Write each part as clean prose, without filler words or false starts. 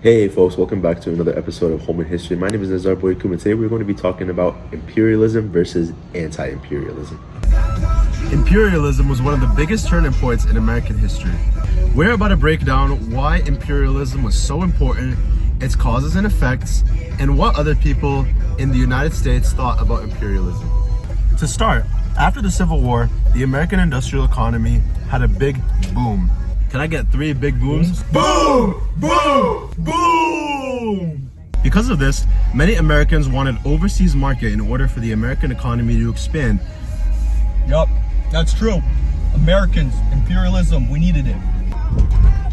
Hey folks, welcome back to another episode of Home and History. My name is Nizar and today we're going to be talking about imperialism versus anti-imperialism. Imperialism was one of the biggest turning points in American history. We're about to break down why imperialism was so important, its causes and effects, and what other people in the United States thought about imperialism. To start, after the Civil War, the American industrial economy had a big boom. Can I get 3 big booms? Boom! Boom! Boom! Because of this, many Americans wanted overseas market in order for the American economy to expand. Yup, that's true. Americans, imperialism, we needed it.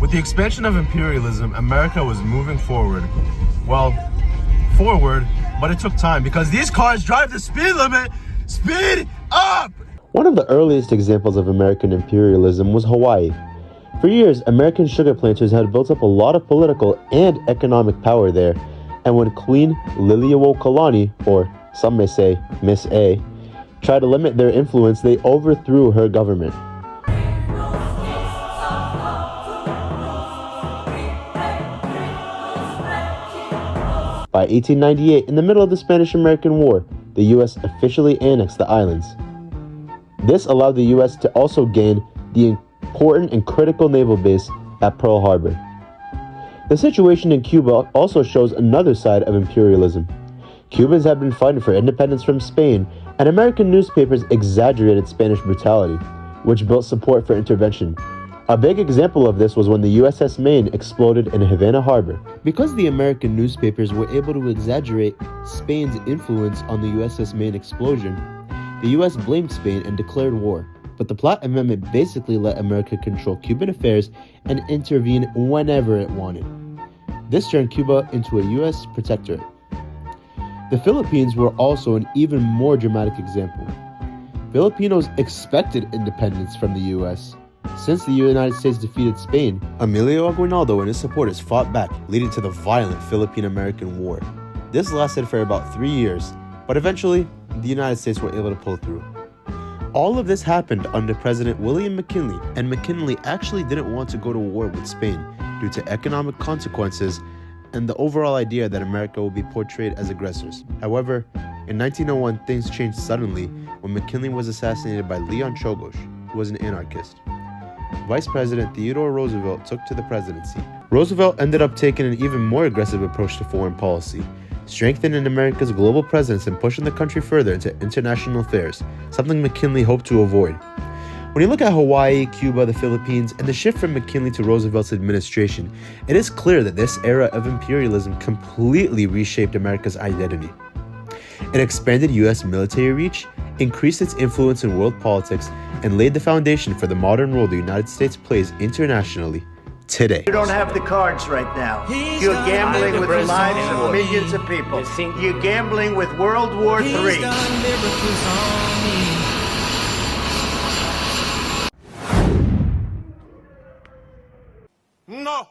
With the expansion of imperialism, America was moving forward. Well, forward, but it took time because these cars drive the speed limit. Speed up! One of the earliest examples of American imperialism was Hawaii. For years, American sugar planters had built up a lot of political and economic power there, and when Queen Liliuokalani, or some may say Miss A, tried to limit their influence, they overthrew her government. By 1898, in the middle of the Spanish-American War, the U.S. officially annexed the islands. This allowed the U.S. to also gain the important and critical naval base at Pearl Harbor. The situation in Cuba also shows another side of imperialism. Cubans had been fighting for independence from Spain, and American newspapers exaggerated Spanish brutality, which built support for intervention. A big example of this was when the USS Maine exploded in Havana Harbor. Because the American newspapers were able to exaggerate Spain's influence on the USS Maine explosion, the US blamed Spain and declared war. But the Platt Amendment basically let America control Cuban affairs and intervene whenever it wanted. This turned Cuba into a US protectorate. The Philippines were also an even more dramatic example. Filipinos expected independence from the US. Since the United States defeated Spain, Emilio Aguinaldo and his supporters fought back, leading to the violent Philippine-American War. This lasted for about 3 years, but eventually, the United States were able to pull through. All of this happened under President William McKinley, and McKinley actually didn't want to go to war with Spain due to economic consequences and the overall idea that America would be portrayed as aggressors. However, in 1901, things changed suddenly when McKinley was assassinated by Leon Czolgosz, who was an anarchist. Vice President Theodore Roosevelt took to the presidency. Roosevelt ended up taking an even more aggressive approach to foreign policy, strengthening America's global presence and pushing the country further into international affairs, something McKinley hoped to avoid. When you look at Hawaii, Cuba, the Philippines, and the shift from McKinley to Roosevelt's administration, it is clear that this era of imperialism completely reshaped America's identity. It expanded U.S. military reach, increased its influence in world politics, and laid the foundation for the modern role the United States plays internationally today. You don't have the cards right now. You're gambling with the lives of millions of people. You're gambling with World War III. No,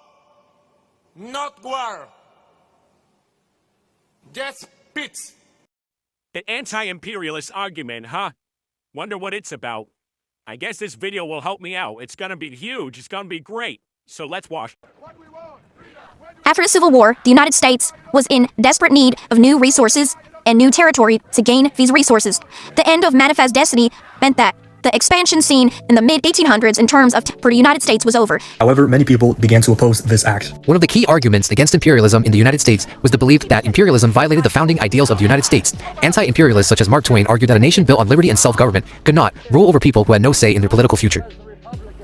not war. Just peace. An anti-imperialist argument, huh? Wonder what it's about. I guess this video will help me out. It's gonna be huge. It's gonna be great. So let's watch. After the Civil War, the United States was in desperate need of new resources and new territory to gain these resources. The end of Manifest Destiny meant that the expansion scene in the mid-1800s in terms of for the United States was over. However, many people began to oppose this act. One of the key arguments against imperialism in the United States was the belief that imperialism violated the founding ideals of the United States. Anti-imperialists such as Mark Twain argued that a nation built on liberty and self-government could not rule over people who had no say in their political future.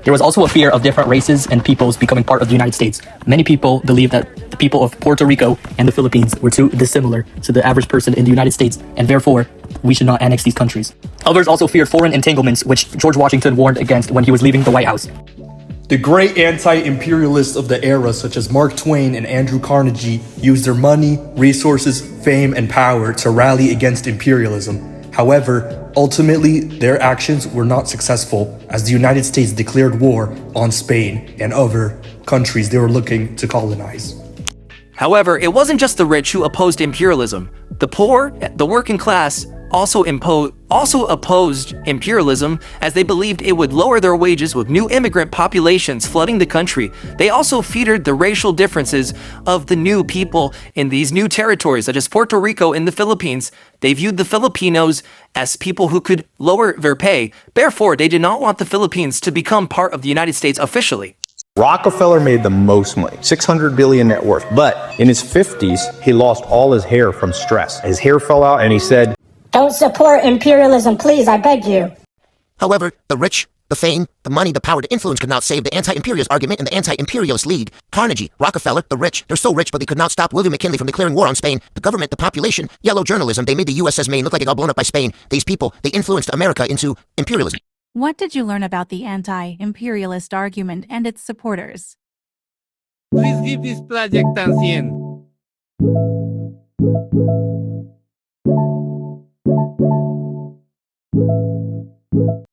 There was also a fear of different races and peoples becoming part of the United States. Many people believed that the people of Puerto Rico and the Philippines were too dissimilar to the average person in the United States, and therefore, we should not annex these countries. Others also feared foreign entanglements, which George Washington warned against when he was leaving the White House. The great anti-imperialists of the era, such as Mark Twain and Andrew Carnegie, used their money, resources, fame, and power to rally against imperialism. However, ultimately, their actions were not successful as the United States declared war on Spain and other countries they were looking to colonize. However, it wasn't just the rich who opposed imperialism. The poor, the working class, also also opposed imperialism as they believed it would lower their wages with new immigrant populations flooding the country. They also feared the racial differences of the new people in these new territories, such as Puerto Rico and the Philippines. They viewed the Filipinos as people who could lower their pay. Therefore, they did not want the Philippines to become part of the United States officially. Rockefeller made the most money, $600 billion net worth. But in his 50s, he lost all his hair from stress. His hair fell out and he said, "Don't support imperialism, please, I beg you." However, the rich, the fame, the money, the power, the influence could not save the anti-imperialist argument in the anti-imperialist league. Carnegie, Rockefeller, the rich, they're so rich but they could not stop William McKinley from declaring war on Spain. The government, the population, yellow journalism, they made the USS Maine look like it got blown up by Spain. These people, they influenced America into imperialism. What did you learn about the anti-imperialist argument and its supporters? Please give this project an 100.